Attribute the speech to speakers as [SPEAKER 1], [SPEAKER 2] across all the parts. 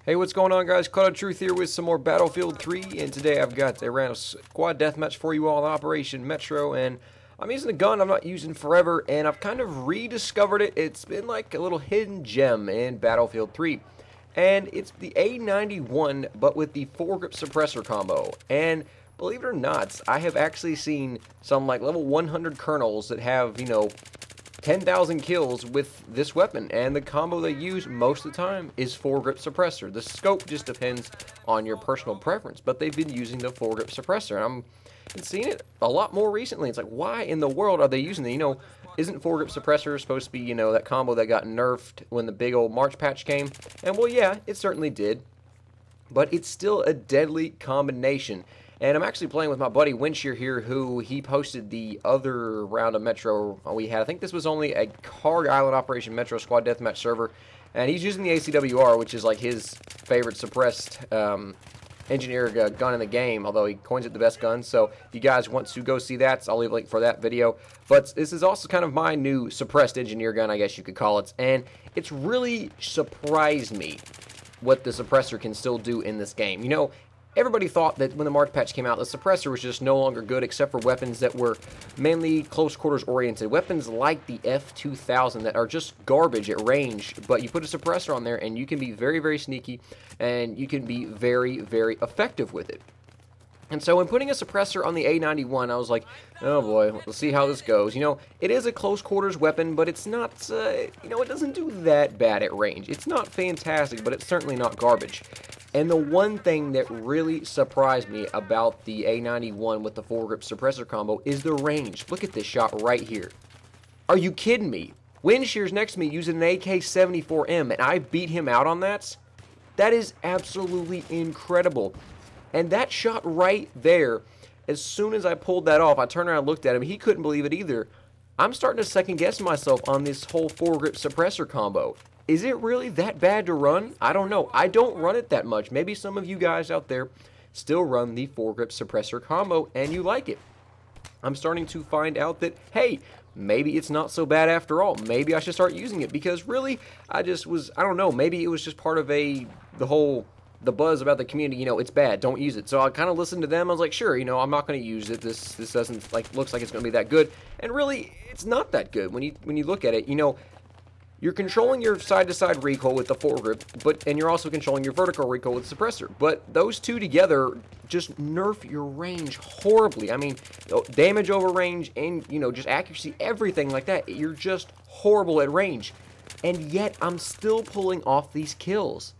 [SPEAKER 1] Hey, what's going on, guys? Cloud of Truth here with some more Battlefield 3, and today I've got a random squad deathmatch for you all in Operation Metro, and I'm using a gun I'm not using forever, and I've kind of rediscovered it. It's been like a little hidden gem in Battlefield 3, and it's the A-91, but with the foregrip suppressor combo, and believe it or not, I have actually seen some like level 100 colonels that have, 10,000 kills with this weapon, and the combo they use most of the time is foregrip suppressor. The scope just depends on your personal preference, but they've been using the foregrip suppressor, and I'm seeing it a lot more recently. It's like, why in the world are they using it? Isn't foregrip suppressor supposed to be, that combo that got nerfed when the big old March patch came? And well, yeah, it certainly did, but it's still a deadly combination. And I'm actually playing with my buddy Windshears here, who he posted the other round of Metro we had. I think this was only a Carg Island Operation Metro Squad Deathmatch server. And he's using the ACW-R, which is like his favorite suppressed engineer gun in the game, although he coins it the best gun. So if you guys want to go see that, I'll leave a link for that video. But this is also kind of my new suppressed engineer gun, I guess you could call it. And it's really surprised me what the suppressor can still do in this game. Everybody thought that when the March patch came out, the suppressor was just no longer good except for weapons that were mainly close quarters oriented. Weapons like the F-2000 that are just garbage at range, but you put a suppressor on there and you can be very, very sneaky and you can be very, very effective with it. And so when putting a suppressor on the A-91, I was like, oh boy, let's see how this goes. It is a close quarters weapon, but it's not, it doesn't do that bad at range. It's not fantastic, but it's certainly not garbage. And the one thing that really surprised me about the A-91 with the foregrip suppressor combo is the range. Look at this shot right here. Are you kidding me? Windshears next to me using an AK-74M, and I beat him out on that? That is absolutely incredible. And that shot right there, as soon as I pulled that off, I turned around and looked at him. He couldn't believe it either. I'm starting to second guess myself on this whole foregrip suppressor combo. Is it really that bad to run? I don't know. I don't run it that much. Maybe some of you guys out there still run the foregrip suppressor combo and you like it. I'm starting to find out that, hey, maybe it's not so bad after all. Maybe I should start using it because really, I don't know, maybe it was just part of the buzz about the community, it's bad, don't use it. So I kind of listened to them. I was like, sure, I'm not going to use it. This doesn't looks like it's going to be that good. And really, it's not that good when you look at it. You're controlling your side-to-side recoil with the foregrip, and you're also controlling your vertical recoil with the suppressor. But those two together just nerf your range horribly. I mean, damage over range and, just accuracy, everything like that. You're just horrible at range. And yet, I'm still pulling off these kills.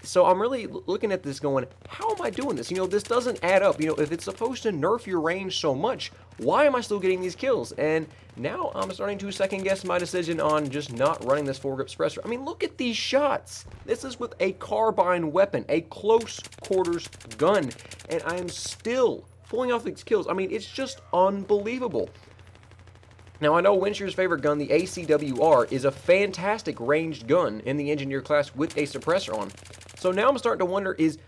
[SPEAKER 1] So I'm really looking at this going, how am I doing this? This doesn't add up. If it's supposed to nerf your range so much, why am I still getting these kills? And now I'm starting to second guess my decision on just not running this foregrip suppressor. I mean, look at these shots. This is with a carbine weapon, a close quarters gun, and I am still pulling off these kills. I mean, it's just unbelievable. Now, I know Windshears' favorite gun, the ACW-R, is a fantastic ranged gun in the engineer class with a suppressor on. So now I'm starting to wonder, is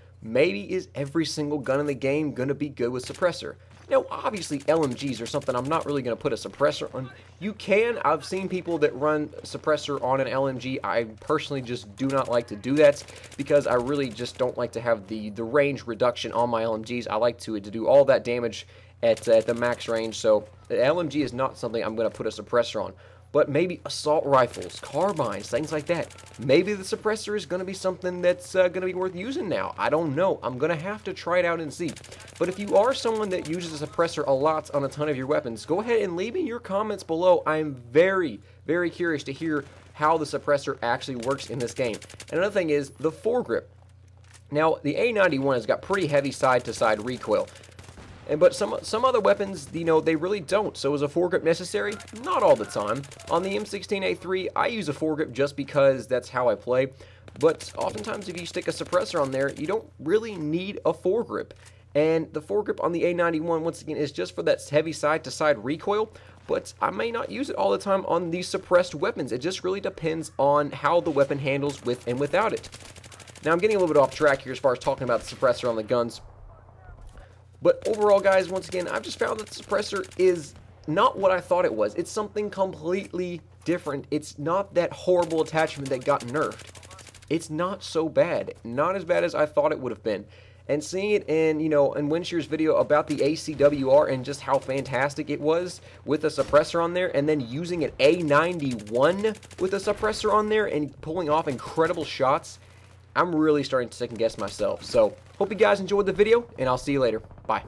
[SPEAKER 1] every single gun in the game going to be good with suppressor? Now, obviously, LMGs are something I'm not really going to put a suppressor on. You can. I've seen people that run suppressor on an LMG. I personally just do not like to do that because I really just don't like to have the range reduction on my LMGs. I like to do all that damage at the max range, so the LMG is not something I'm going to put a suppressor on. But maybe assault rifles, carbines, things like that. Maybe the suppressor is going to be something that's going to be worth using now. I don't know. I'm going to have to try it out and see. But if you are someone that uses a suppressor a lot on a ton of your weapons, go ahead and leave me your comments below. I'm very, very curious to hear how the suppressor actually works in this game. And another thing is the foregrip. Now, the A-91 has got pretty heavy side-to-side recoil. But some other weapons, they really don't. So is a foregrip necessary? Not all the time. On the M16A3, I use a foregrip just because that's how I play. But oftentimes if you stick a suppressor on there, you don't really need a foregrip. And the foregrip on the A-91, once again, is just for that heavy side-to-side recoil. But I may not use it all the time on these suppressed weapons. It just really depends on how the weapon handles with and without it. Now I'm getting a little bit off track here as far as talking about the suppressor on the guns. But overall, guys, once again, I've just found that the suppressor is not what I thought it was. It's something completely different. It's not that horrible attachment that got nerfed. it's not so bad. Not as bad as I thought it would have been. And seeing it in, in Windshears' video about the ACW-R and just how fantastic it was with a suppressor on there, and then using an A-91 with a suppressor on there and pulling off incredible shots, I'm really starting to second guess myself. So, hope you guys enjoyed the video, and I'll see you later. Bye.